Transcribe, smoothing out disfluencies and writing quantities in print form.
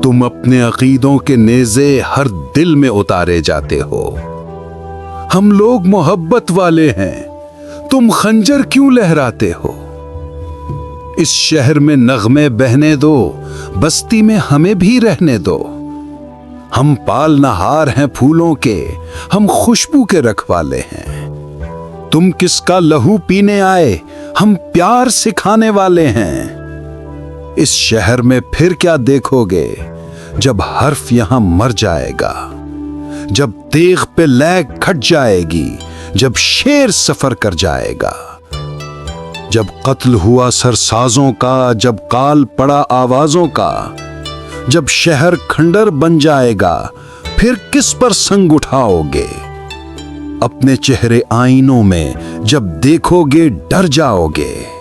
तुम अपने अकीदों के नेज़े हर दिल में उतारे जाते हो। हम लोग मोहब्बत वाले हैं, तुम खंजर क्यों लहराते हो? इस शहर में नगमे बहने दो, बस्ती में हमें भी रहने दो। हम पालनहार हैं फूलों के, हम खुशबू के रखवाले हैं। तुम किसका लहू पीने आए, हम प्यार सिखाने वाले हैं। इस शहर में फिर क्या देखोगे जब हर्फ यहां मर जाएगा, जब तेग पे लैग घट जाएगी, जब शेर सफर कर जाएगा, जब कत्ल हुआ सरसाजों का, जब काल पड़ा आवाजों का, जब शहर खंडर बन जाएगा, फिर किस पर संग उठाओगे? अपने चेहरे आईनों में जब देखोगे डर जाओगे।